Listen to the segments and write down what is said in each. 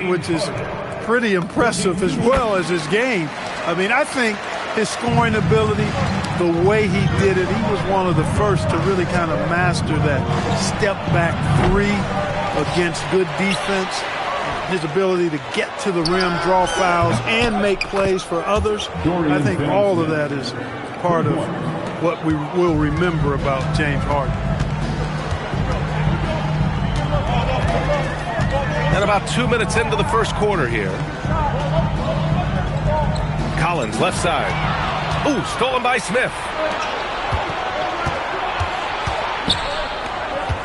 which is pretty impressive as well as his game. I mean, I think his scoring ability, the way he did it, he was one of the first to really kind of master that step-back three against good defense. His ability to get to the rim, draw fouls, and make plays for others. I think all of that is part of what we will remember about James Harden. And about 2 minutes into the first quarter here. Collins, left side. Ooh, stolen by Smith.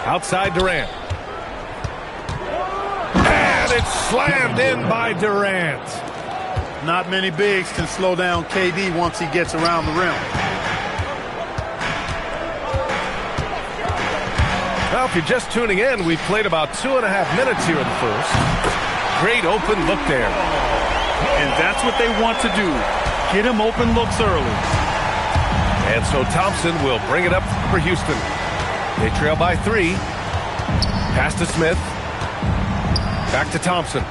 Outside Durant. And it's slammed in by Durant. Not many bigs can slow down KD once he gets around the rim. Well, if you're just tuning in, we've played about 2.5 minutes here in the first. Great open look there. And that's what they want to do. Get him open looks early. And so Thompson will bring it up for Houston. They trail by 3. Pass to Smith. Back to Thompson.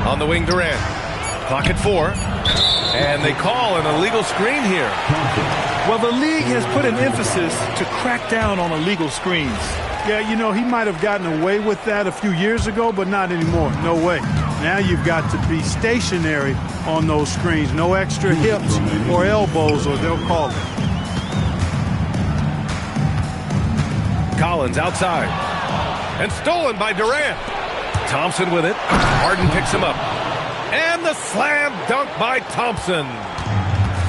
On the wing, Durant. Clock at 4. And they call an illegal screen here. Well, the league has put an emphasis to crack down on illegal screens. Yeah, you know, he might have gotten away with that a few years ago, but not anymore. No way. Now you've got to be stationary on those screens. No extra hips or elbows, or they'll call it. Collins outside. And stolen by Durant. Thompson with it. Harden picks him up. And the slam dunk by Thompson.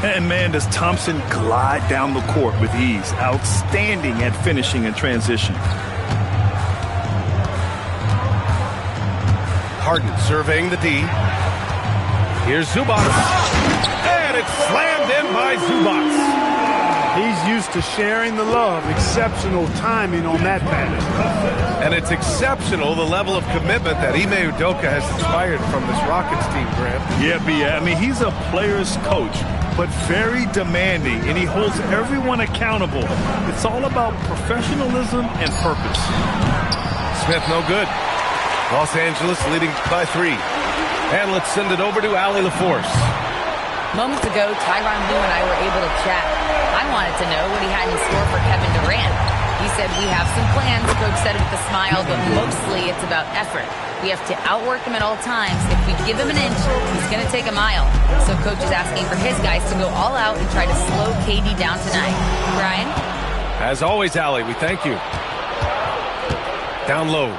And, man, does Thompson glide down the court with ease. Outstanding at finishing in transition. Harden surveying the D. Here's Zubac. And it's slammed in by Zubac. He's used to sharing the love. Exceptional timing on that pass. And it's exceptional, the level of commitment that Ime Udoka has inspired from this Rockets team, Grant. Yeah, I mean, he's a player's coach, but very demanding, and he holds everyone accountable. It's all about professionalism and purpose. Smith no good. Los Angeles leading by 3. And let's send it over to Allie LaForce. Moments ago, Tyronn Lue and I were able to chat. I wanted to know what he had in store for Kevin Durant. He said, we have some plans, Coach said with a smile, but mostly it's about effort. We have to outwork him at all times. If we give him an inch, he's going to take a mile. So Coach is asking for his guys to go all out and try to slow KD down tonight. Brian? As always, Allie, we thank you. Down low.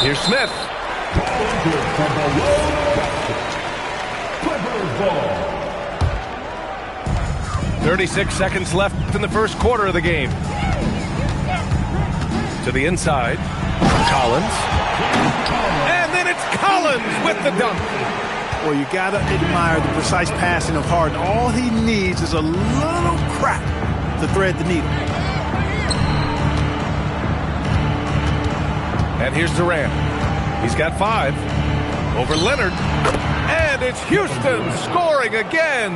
Here's Smith. 36 seconds left in the first quarter of the game. To the inside. Collins. And then it's Collins with the dunk. Well, you got to admire the precise passing of Harden. All he needs is a little crack to thread the needle. And here's Durant. He's got 5. Over Leonard. And it's Houston scoring again.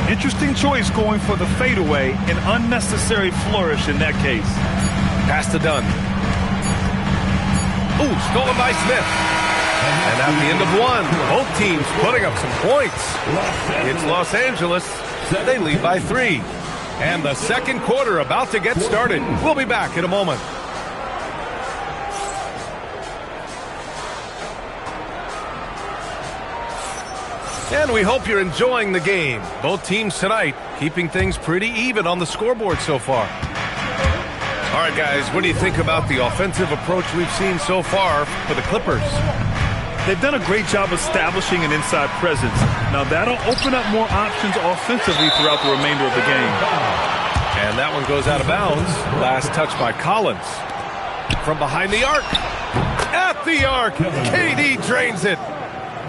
Interesting choice going for the fadeaway. An unnecessary flourish in that case. Pass to Dunn. Ooh, stolen by Smith. And at the end of 1, both teams putting up some points. It's Los Angeles. They lead by 3. And the second quarter about to get started. We'll be back in a moment. And we hope you're enjoying the game. Both teams tonight keeping things pretty even on the scoreboard so far. All right, guys, what do you think about the offensive approach we've seen so far for the Clippers? They've done a great job establishing an inside presence. Now, that'll open up more options offensively throughout the remainder of the game. And that one goes out of bounds. Last touch by Collins. From behind the arc. At the arc. KD drains it.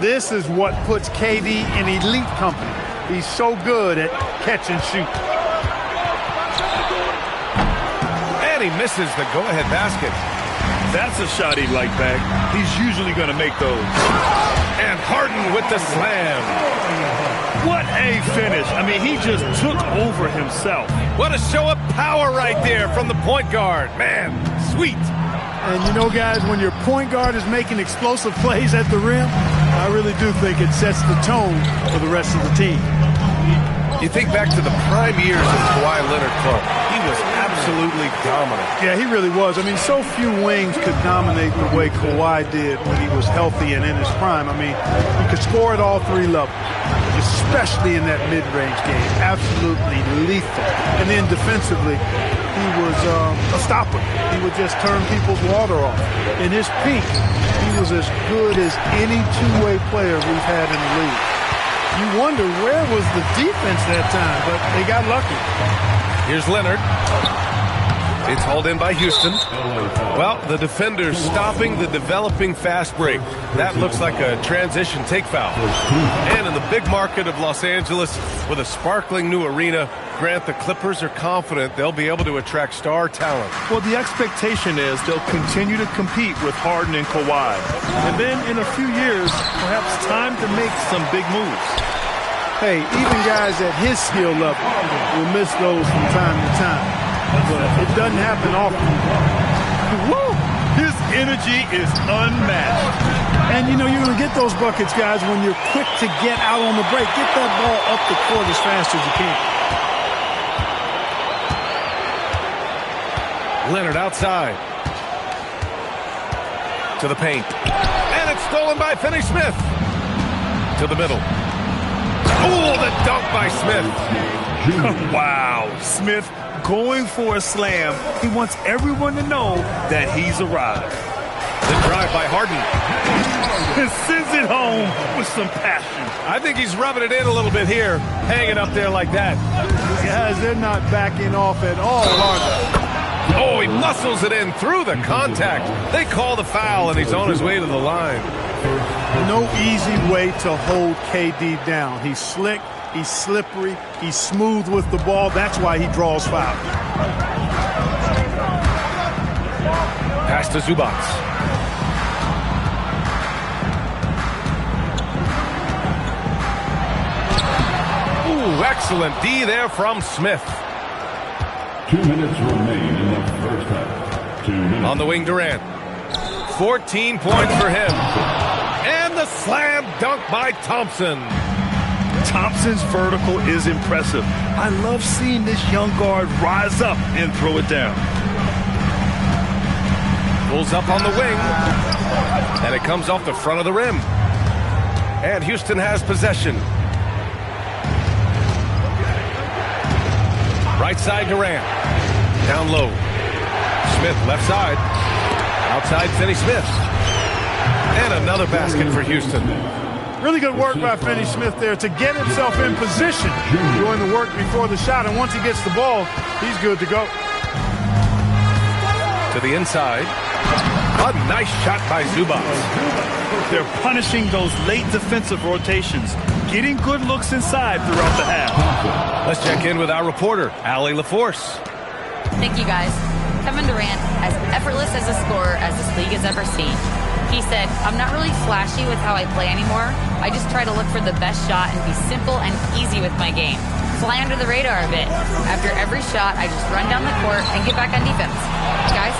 This is what puts KD in elite company. He's so good at catch and shoot. And he misses the go-ahead basket. That's a shot he'd like back. He's usually going to make those. And Harden with the slam. What a finish. I mean, he just took over himself. What a show of power right there from the point guard. Man, sweet. And you know, guys, when your point guard is making explosive plays at the rim, I really do think it sets the tone for the rest of the team. You think back to the prime years of Kawhi Leonard Club. He was absolutely dominant. Yeah, he really was. I mean, so few wings could dominate the way Kawhi did when he was healthy and in his prime. I mean, he could score at all three levels, especially in that mid-range game. Absolutely lethal. And then defensively, he was a stopper. He would just turn people's water off. In his peak, he was as good as any two-way player we've had in the league. You wonder where was the defense that time, but they got lucky. Here's Leonard. It's hauled in by Houston. Well, the defender's stopping the developing fast break. That looks like a transition take foul. And in the big market of Los Angeles, with a sparkling new arena, Grant, the Clippers are confident they'll be able to attract star talent. Well, the expectation is they'll continue to compete with Harden and Kawhi. And then in a few years, perhaps time to make some big moves. Hey, even guys at his skill level will miss those from time to time. But it doesn't happen often. Woo! His energy is unmatched. And, you know, you're going to get those buckets, guys, when you're quick to get out on the break. Get that ball up the court as fast as you can. Leonard outside. To the paint. And it's stolen by Finney-Smith. To the middle. Oh, the dunk by Smith. Wow. Smith going for a slam. He wants everyone to know that he's arrived. The drive by Harden. And sends it home with some passion. I think he's rubbing it in a little bit here, hanging up there like that. Guys, they're not backing off at all, Harden. Oh, he muscles it in through the contact. They call the foul, and he's on his way to the line. No easy way to hold KD down. He's slick, he's slippery, he's smooth with the ball. That's why he draws fouls. Pass to Zubac. Ooh, excellent D there from Smith. 2 minutes remain in the first half. 2 minutes. On the wing, Durant. 14 points for him. And the slam dunk by Thompson. Thompson's vertical is impressive. I love seeing this young guard rise up and throw it down. Pulls up on the wing. And it comes off the front of the rim. And Houston has possession. Right side, Durant. Down low. Smith, left side. Outside, Finney-Smith. And another basket for Houston. Really good work by Finney-Smith there to get himself in position, doing the work before the shot. And once he gets the ball, he's good to go. To the inside. A nice shot by Zubac. They're punishing those late defensive rotations, getting good looks inside throughout the half. Let's check in with our reporter, Allie LaForce. Thank you, guys. Kevin Durant, as effortless as a scorer as this league has ever seen. He said, I'm not really flashy with how I play anymore. I just try to look for the best shot and be simple and easy with my game. Fly under the radar a bit. After every shot, I just run down the court and get back on defense. Guys?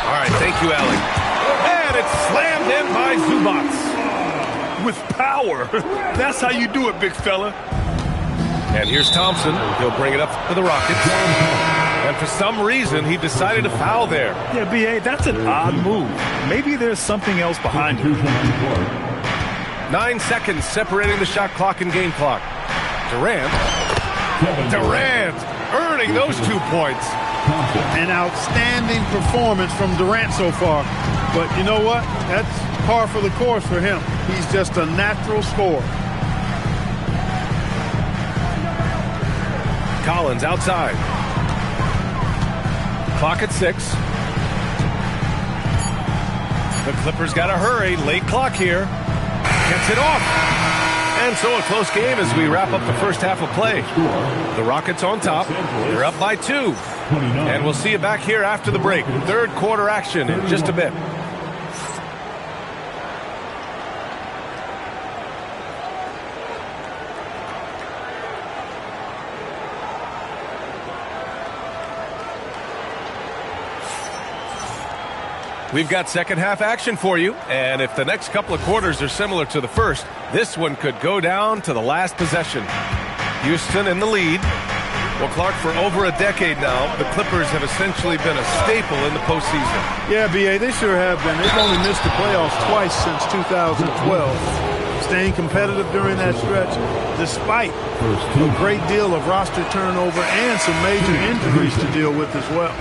All right, thank you, Allie. And it's slammed in by Zubac. With power. That's how you do it, big fella. And here's Thompson. He'll bring it up to the Rockets. And for some reason, he decided to foul there. Yeah, B.A., that's an odd move. Maybe there's something else behind it. 9 seconds separating the shot clock and game clock. Durant earning those 2 points. An outstanding performance from Durant so far. But you know what? That's par for the course for him. He's just a natural scorer. Collins outside. Clock at 6. The Clippers got to hurry. Late clock here. Gets it off. And so a close game as we wrap up the first half of play. The Rockets on top. They're up by 2. And we'll see you back here after the break. Third quarter action in just a bit. We've got second half action for you, and if the next couple of quarters are similar to the first, this one could go down to the last possession. Houston in the lead. Well, Clark, for over a decade now, the Clippers have essentially been a staple in the postseason. Yeah, B.A., they sure have been. They've only missed the playoffs twice since 2012. Staying competitive during that stretch, despite a great deal of roster turnover and some major injuries to deal with as well.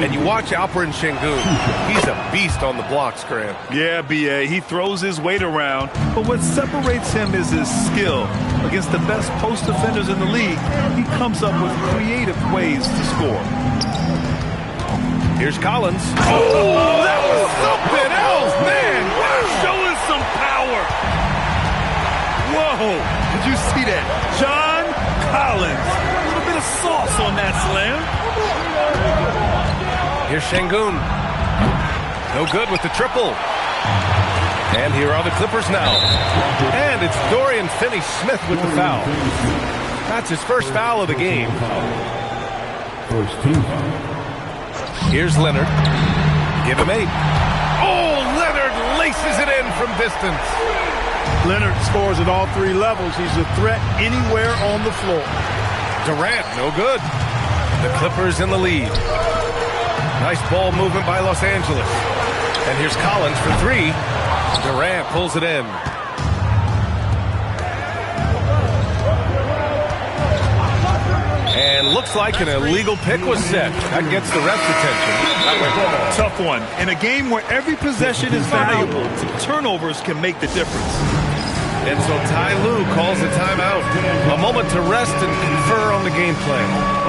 And you watch Alperen Sengun. He's a beast on the blocks, Grant. Yeah, B.A., he throws his weight around, but what separates him is his skill. Against the best post defenders in the league, he comes up with creative ways to score. Here's Collins. Oh, that was something else, man! Showing some power. Whoa, did you see that? John Collins. A little bit of sauce on that slam. Here's Sengun. No good with the triple. And here are the Clippers now. And it's Dorian Finney-Smith with the foul. That's his first foul of the game. First team foul. Here's Leonard. Give him 8. Oh, Leonard laces it in from distance. Leonard scores at all three levels. He's a threat anywhere on the floor. Durant, no good. The Clippers in the lead. Nice ball movement by Los Angeles. And here's Collins for 3. Durant pulls it in. And looks like an illegal pick was set. That gets the ref's attention. Tough one. In a game where every possession is valuable, turnovers can make the difference. And so Ty Lue calls a timeout. A moment to rest and confer on the game plan.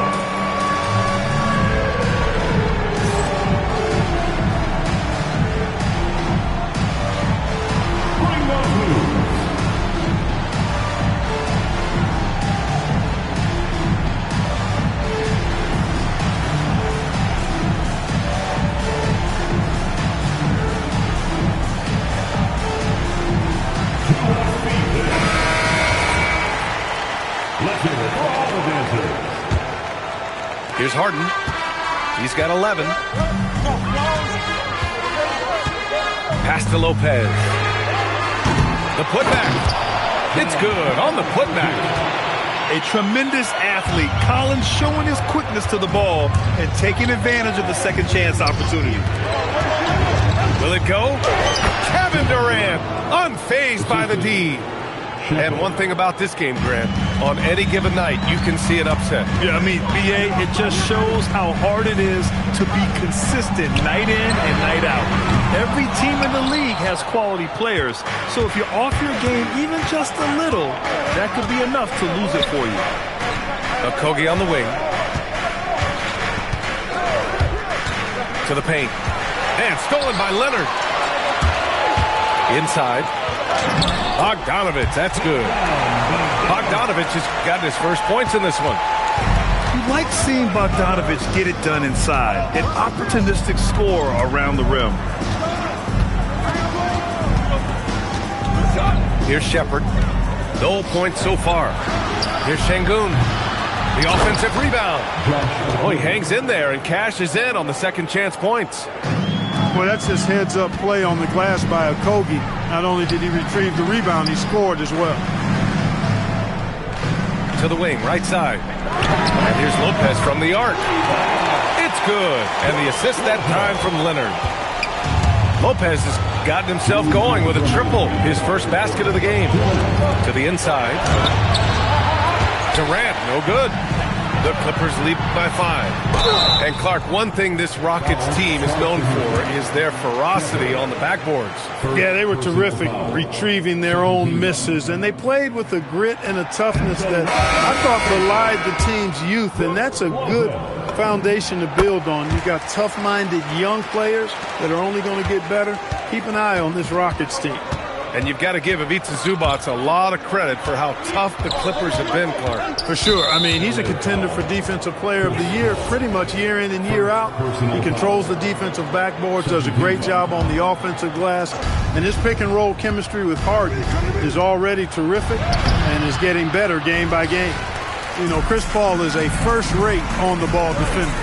Here's Harden. He's got 11. Pass to Lopez. The putback. It's good on the putback. A tremendous athlete. Collins showing his quickness to the ball and taking advantage of the second chance opportunity. Will it go? Kevin Durant, unfazed by the D. And one thing about this game, Grant, on any given night, you can see an upset. Yeah, I mean, B.A., it just shows how hard it is to be consistent night in and night out. Every team in the league has quality players, so if you're off your game even just a little, that could be enough to lose it for you. Okogie on the wing. To the paint. And stolen by Leonard. Inside. Bogdanovich, that's good. Bogdanovich has gotten his first points in this one. You like seeing Bogdanovich get it done inside. An opportunistic score around the rim. Here's Shepard. No points so far. Here's Sengun. The offensive rebound. Oh, he hangs in there and cashes in on the second chance points. Well, that's his heads-up play on the glass by Okogie. Not only did he retrieve the rebound, he scored as well. To the wing, right side. And here's Lopez from the arc. It's good. And the assist that time from Leonard. Lopez has gotten himself going with a triple. His first basket of the game. To the inside. Durant, no good. The Clippers lead by 5. And Clark, one thing this Rockets team is known for is their ferocity on the backboards. Yeah, they were terrific retrieving their own misses, and they played with a grit and a toughness that I thought belied the team's youth, and that's a good foundation to build on. You've got tough-minded young players that are only going to get better. Keep an eye on this Rockets team. And you've got to give Ivica Zubac a lot of credit for how tough the Clippers have been, Clark. For sure. I mean, he's a contender for Defensive Player of the Year pretty much year in and year out. He controls the defensive backboards, does a great job on the offensive glass, and his pick-and-roll chemistry with Harden is already terrific and is getting better game by game. You know, Chris Paul is a first-rate on-the-ball defender.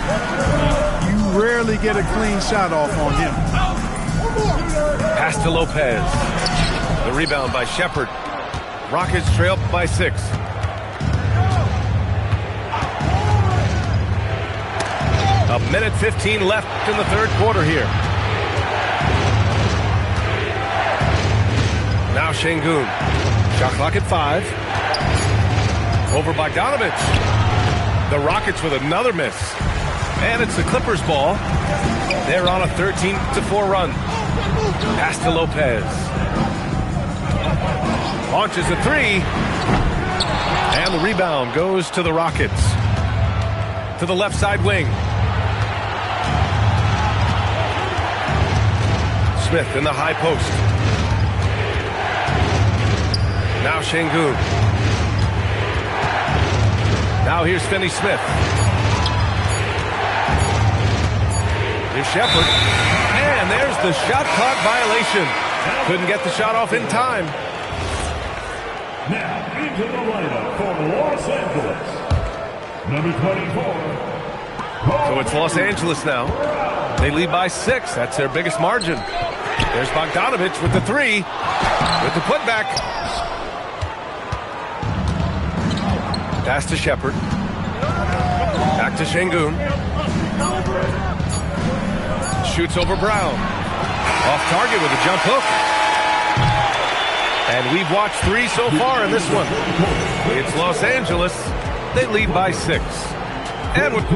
You rarely get a clean shot off on him. Pass to Lopez. The rebound by Shepard. Rockets trail by 6. A minute 15 left in the third quarter here. Now Şengün. Shot clock at 5. Over by Bogdanovich. The Rockets with another miss. And it's the Clippers' ball. They're on a 13-4 run. Pass to Lopez. Launches a 3. And the rebound goes to the Rockets. To the left side wing. Smith in the high post. Now Şengün. Now here's Finney Smith. Here's Shepard. And there's the shot clock violation. Couldn't get the shot off in time. Now into the lineup for Los Angeles. Number 24. So it's Los Angeles now. They lead by 6. That's their biggest margin. There's Bogdanovich with the 3. With the putback. Pass to Shepard. Back to Şengün. Shoots over Brown. Off target with a jump hook. And we've watched 3 so far in this one. It's Los Angeles. They lead by 6. And with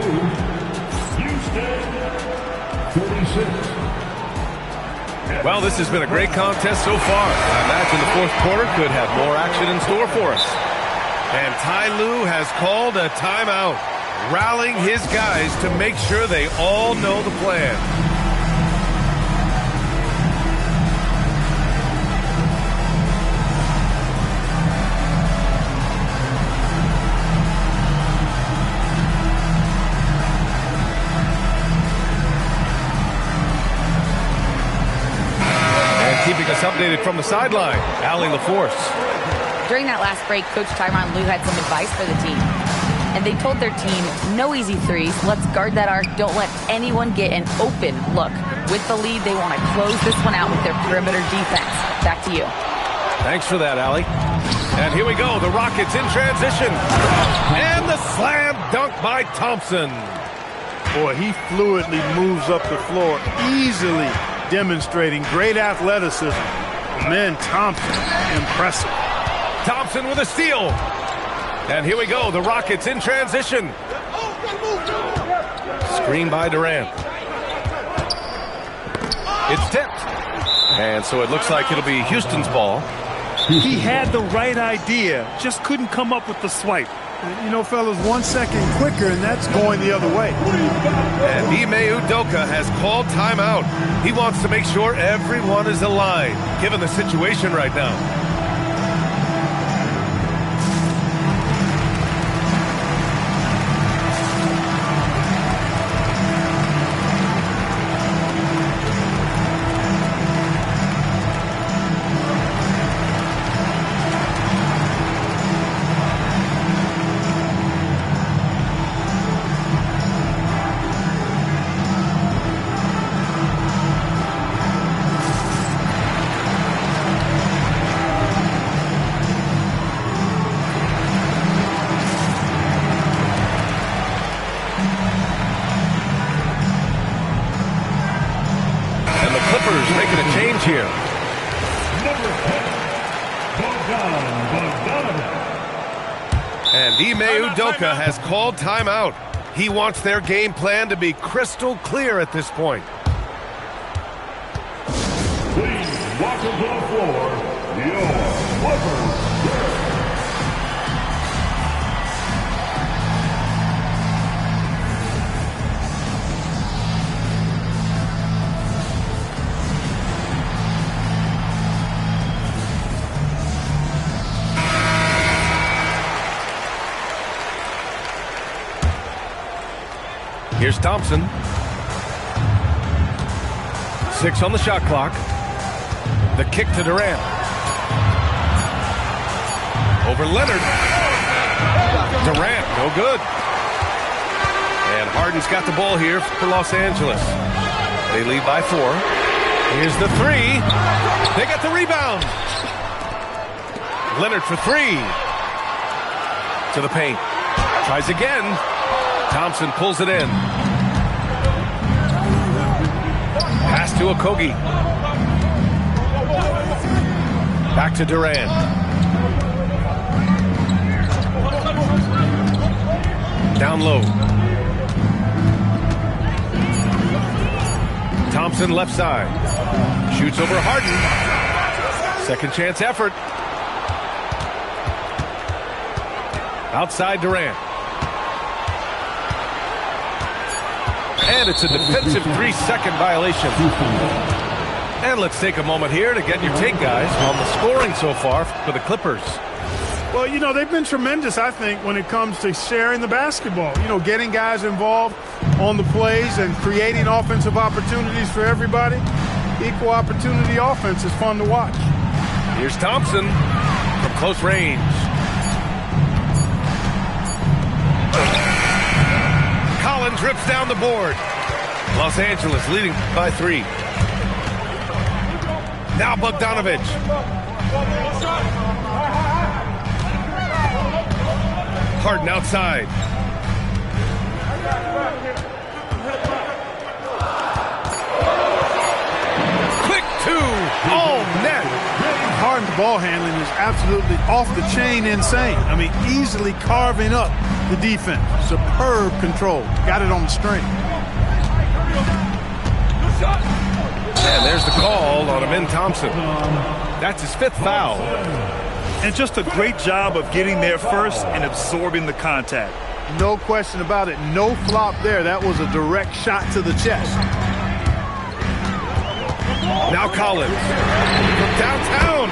Houston, 46. well, this has been a great contest so far. I imagine the fourth quarter could have more action in store for us. And Ty Lue has called a timeout, rallying his guys to make sure they all know the plan. And keeping us updated from the sideline, Allie LaForce. During that last break, Coach Tyronn Lue had some advice for the team. And they told their team, no easy threes. Let's guard that arc. Don't let anyone get an open look. With the lead, they want to close this one out with their perimeter defense. Back to you. Thanks for that, Allie. And here we go. The Rockets in transition. And the slam dunk by Thompson. Boy, he fluidly moves up the floor, easily demonstrating great athleticism. Man, Thompson, impressive. Thompson with a steal. And here we go. The Rockets in transition. Screen by Durant. It's tipped. And so it looks like it'll be Houston's ball. He had the right idea, just couldn't come up with the swipe. You know, fellas, 1 second quicker, and that's going the other way. And Nba2k25 has called timeout. He wants to make sure everyone is aligned, given the situation right now. Making a change here. And Nba2k25 has called timeout. He wants their game plan to be crystal clear at this point. Please welcome to the floor, your Clippers. Here's Thompson. 6 on the shot clock. The kick to Durant. Over Leonard. Durant, no good. And Harden's got the ball here for Los Angeles. They lead by 4. Here's the 3. They got the rebound. Leonard for 3. To the paint. Tries again. Thompson pulls it in. Pass to Okogie. Back to Durant. Down low. Thompson left side. Shoots over Harden. Second chance effort. Outside Durant. And it's a defensive 3-second violation. And let's take a moment here to get your take, guys, on the scoring so far for the Clippers. Well, you know, they've been tremendous, I think, when it comes to sharing the basketball. You know, getting guys involved on the plays and creating offensive opportunities for everybody. Equal opportunity offense is fun to watch. Here's Thompson from close range. Collins rips down the board. Los Angeles leading by 3. Now Bogdanovich. Harden outside. Quick 2. Oh, net. Harden's ball handling is absolutely off the chain insane. I mean, easily carving up the defense. Superb control. Got it on the string. And there's the call on Amin Thompson. That's his 5th foul. And just a great job of getting there first and absorbing the contact. No question about it. No flop there. That was a direct shot to the chest. Now Collins from downtown.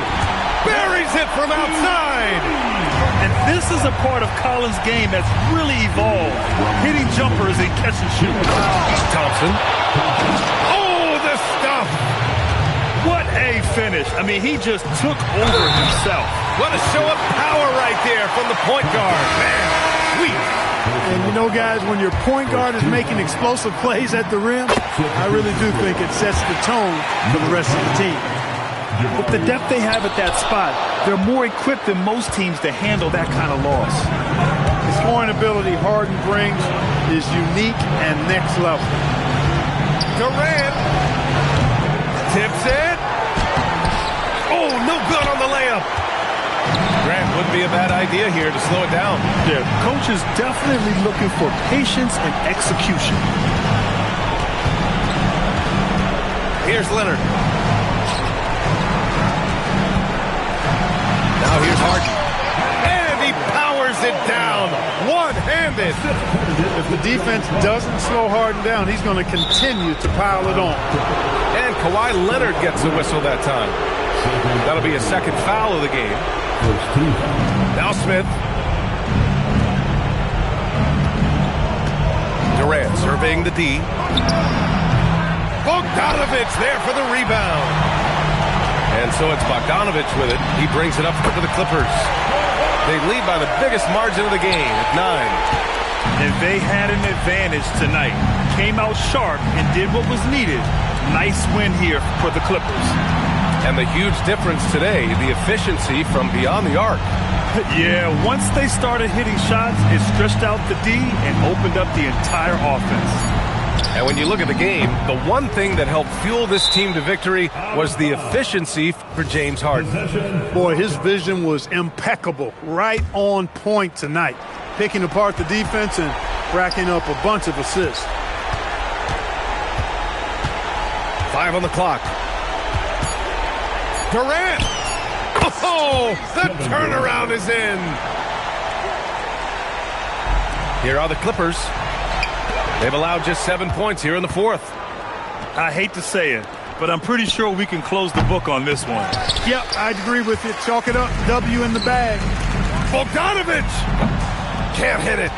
Buries it from outside. And this is a part of Collins' game that's really evolved. Hitting jumpers and catch and shoot. Thompson. Oh, the stuff. What a finish. I mean, he just took over himself. What a show of power right there from the point guard. Man, sweet. And you know, guys, when your point guard is making explosive plays at the rim, I really do think it sets the tone for the rest of the team. With the depth they have at that spot, they're more equipped than most teams to handle that kind of loss. The scoring ability Harden brings is unique and next level. Durant tips it. Oh, no good on the layup. Grant wouldn't be a bad idea here to slow it down. Yeah, coach is definitely looking for patience and execution. Here's Leonard. Now here's Harden. And he powers it down. One-handed. If the defense doesn't slow Harden down, he's going to continue to pile it on. And Kawhi Leonard gets the whistle that time. That'll be a 2nd foul of the game. Now Smith. Durant surveying the D. Bogdanovich there for the rebound. And so it's Bogdanovich with it. He brings it up for the Clippers. They lead by the biggest margin of the game at 9. And they had an advantage tonight. Came out sharp and did what was needed. Nice win here for the Clippers. And the huge difference today, the efficiency from beyond the arc. Yeah, once they started hitting shots, it stretched out the D and opened up the entire offense. And when you look at the game, the one thing that helped fuel this team to victory was the efficiency for James Harden. Boy, his vision was impeccable, right on point tonight, picking apart the defense and racking up a bunch of assists. 5 on the clock. Durant! Oh, the turnaround is in. Here are the Clippers. They've allowed just 7 points here in the 4th. I hate to say it, but I'm pretty sure we can close the book on this one. Yep, I'd agree with you. Chalk it up. W in the bag. Bogdanovich! Can't hit it.